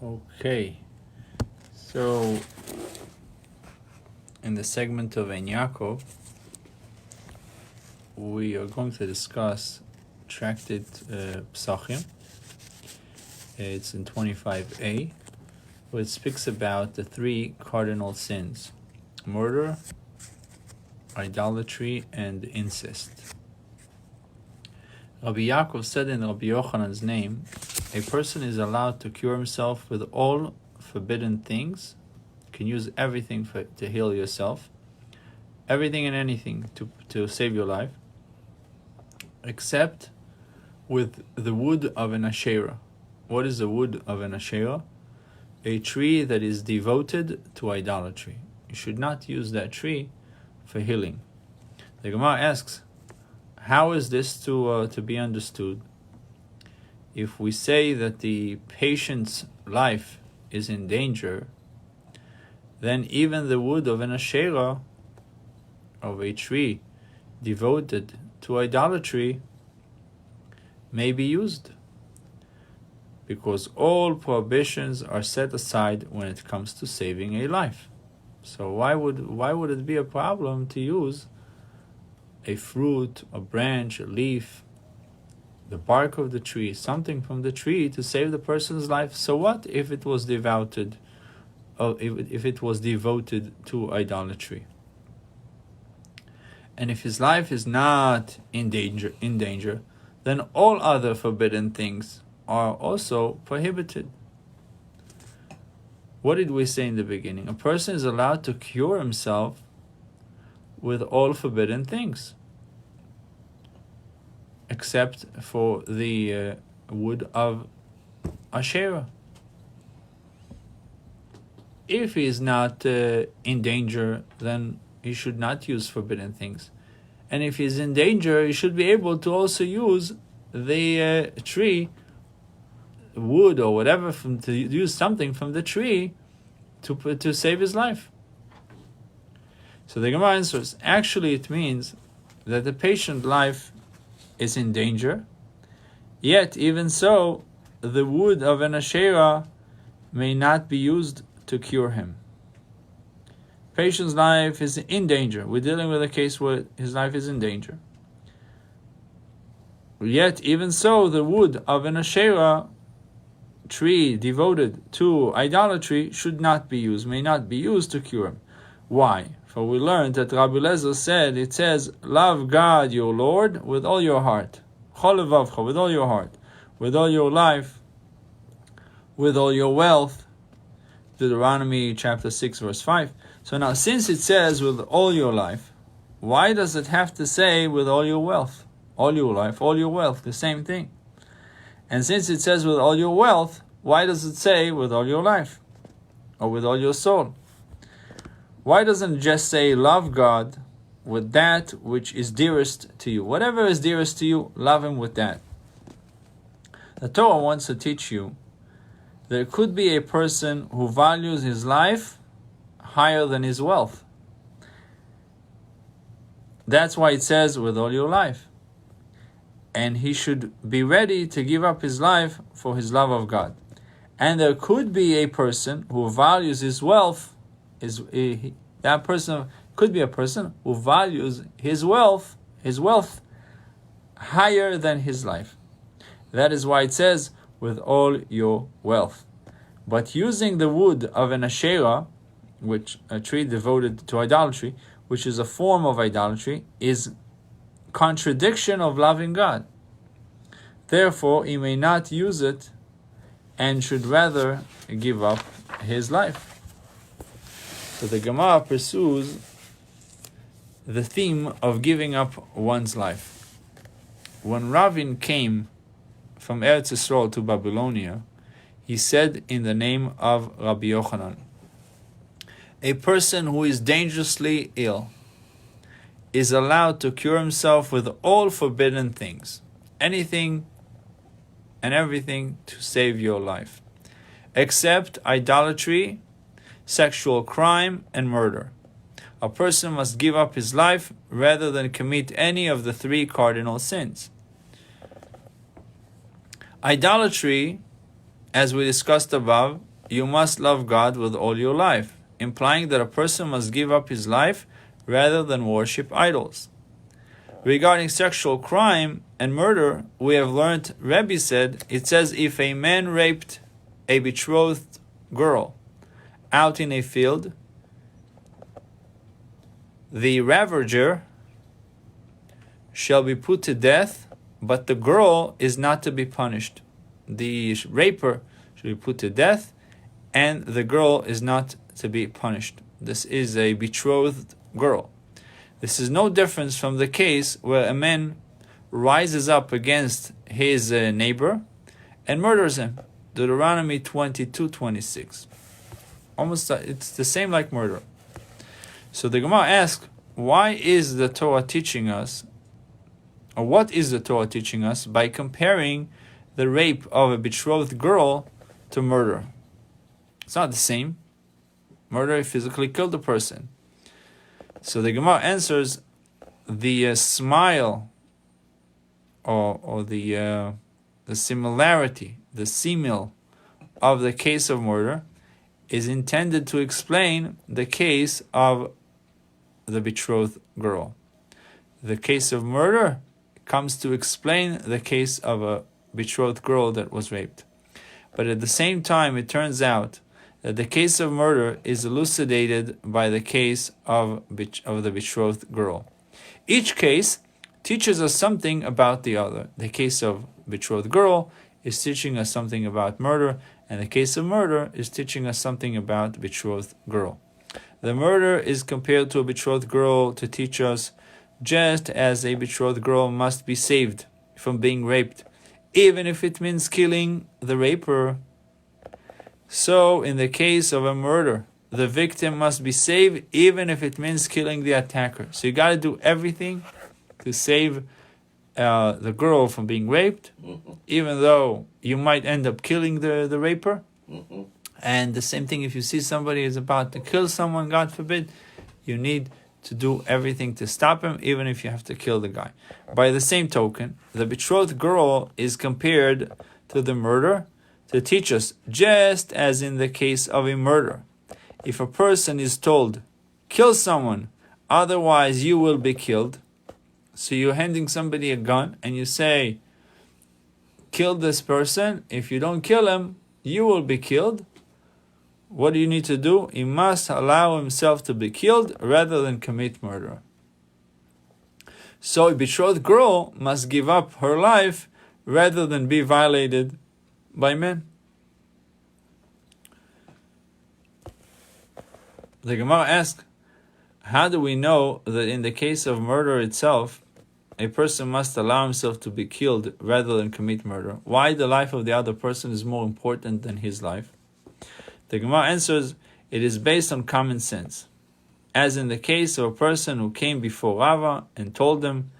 Okay, so in the segment of Ein Yaakov, we are going to discuss Tractate Pesachim. It's in 25a, where it speaks about the three cardinal sins: murder, idolatry, and incest. Rabbi Yaakov said in Rabbi Yochanan's name, a person is allowed to cure himself with all forbidden things. You can use everything to heal yourself, everything and anything to save your life, except with the wood of an Asherah. What is the wood of an Asherah? A tree that is devoted to idolatry. You should not use that tree for healing. The Gemara asks, how is this to be understood? If we say that the patient's life is in danger, then even the wood of an Asherah, of a tree devoted to idolatry, may be used, because all prohibitions are set aside when it comes to saving a life. So why would it be a problem to use a fruit, a branch, a leaf, the bark of the tree, something from the tree to save the person's life? So what if it was devoted to idolatry? And if his life is not in danger, then all other forbidden things are also prohibited. What did we say in the beginning? A person is allowed to cure himself with all forbidden things, except for the wood of Asherah. If he is not in danger, then he should not use forbidden things. And if he is in danger, he should be able to also use the tree, wood or whatever, to use something from the tree to save his life. So the Gemara answers, actually it means that the patient's life is in danger, yet even so, the wood of an Asherah may not be used to cure him. Patient's life is in danger. We're dealing with a case where his life is in danger. Yet even so, the wood of an Asherah tree devoted to idolatry should not be used, may not be used to cure him. Why? For we learned that Rabbi Menashe said, it says, love God your Lord with all your heart, chol levavcha, with all your heart, with all your life, with all your wealth. Deuteronomy chapter 6 verse 5. So now, since it says with all your life, why does it have to say with all your wealth? All your life, all your wealth, the same thing. And since it says with all your wealth, why does it say with all your life? Or with all your soul? Why doesn't it just say love God with that which is dearest to you? Whatever is dearest to you, love Him with that. The Torah wants to teach you there could be a person who values his life higher than his wealth. That's why it says with all your life. And he should be ready to give up his life for his love of God. And there could be a person who values his wealth. That person could be a person who values his wealth higher than his life. That is why it says with all your wealth. But using the wood of an Asherah, which a tree devoted to idolatry, which is a form of idolatry, is contradiction of loving God. Therefore, he may not use it and should rather give up his life. So the Gemara pursues the theme of giving up one's life. When Ravin came from Eretz Yisrael to Babylonia, he said in the name of Rabbi Yochanan, a person who is dangerously ill is allowed to cure himself with all forbidden things, anything and everything to save your life, except idolatry, sexual crime, and murder. A person must give up his life rather than commit any of the three cardinal sins. Idolatry, as we discussed above, you must love God with all your life, implying that a person must give up his life rather than worship idols. Regarding sexual crime and murder, we have learned, Rebbe said, it says if a man raped a betrothed girl out in a field, the ravager shall be put to death, but the girl is not to be punished. The raper should be put to death, and the girl is not to be punished. This is a betrothed girl. This is no difference from the case where a man rises up against his neighbor and murders him. Deuteronomy 22:26. Almost, it's the same like murder. So the Gemara asks, why is the Torah teaching us, or what is the Torah teaching us by comparing the rape of a betrothed girl to murder? It's not the same. Murder physically killed the person. So the Gemara answers, the smile or the similarity, the simil of the case of murder is intended to explain the case of the betrothed girl. The case of murder comes to explain the case of a betrothed girl that was raped. But at the same time, it turns out that the case of murder is elucidated by the case of the betrothed girl. Each case teaches us something about the other. The case of betrothed girl is teaching us something about murder, and the case of murder is teaching us something about betrothed girl. The murder is compared to a betrothed girl to teach us just as a betrothed girl must be saved from being raped, even if it means killing the raper. So, in the case of a murder, the victim must be saved even if it means killing the attacker. So you got to do everything to save the girl from being raped, even though you might end up killing the raper. And the same thing if you see somebody is about to kill someone, God forbid, you need to do everything to stop him, even if you have to kill the guy. By the same token, the betrothed girl is compared to the murder to teach us, just as in the case of a murder, if a person is told, kill someone, otherwise you will be killed. So you're handing somebody a gun and you say, kill this person. If you don't kill him, you will be killed. What do you need to do? He must allow himself to be killed rather than commit murder. So a betrothed girl must give up her life rather than be violated by men. The Gemara asks, how do we know that in the case of murder itself, a person must allow himself to be killed rather than commit murder? Why the life of the other person is more important than his life? The Gemara answers, it is based on common sense. As in the case of a person who came before Rava and told him,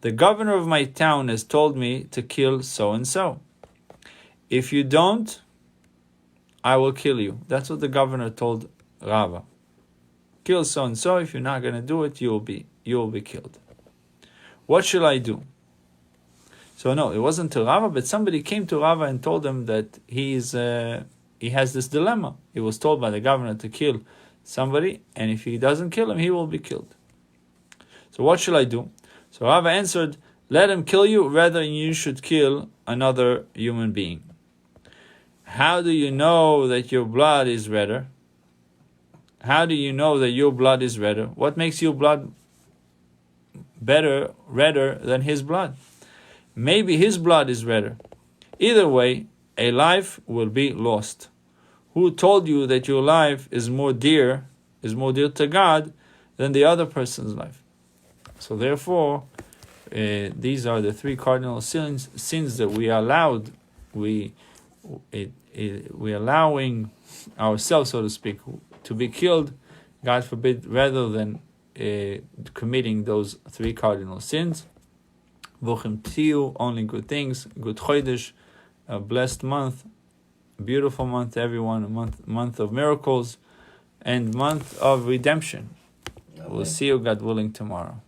the governor of my town has told me to kill so-and-so. If you don't, I will kill you. That's what the governor told Rava. Kill so-and-so. If you're not going to do it, you will be killed. What shall I do? So no, it wasn't to Rava, but somebody came to Rava and told him that he has this dilemma. He was told by the governor to kill somebody, and if he doesn't kill him, he will be killed. So what shall I do? So Rava answered, let him kill you rather than you should kill another human being. How do you know that your blood is redder? How do you know that your blood is redder? What makes your blood redder than his blood? Maybe his blood is redder. Either way, a life will be lost. Who told you that your life is more dear to God than the other person's life? So therefore, these are the three cardinal sins that we allowed. We allowing ourselves, so to speak, to be killed, God forbid, rather than committing those three cardinal sins. Vuchim Tiu, only good things, good chodesh, a blessed month, a beautiful month to everyone, a month of miracles, and month of redemption. Amen. We'll see you, God willing, tomorrow.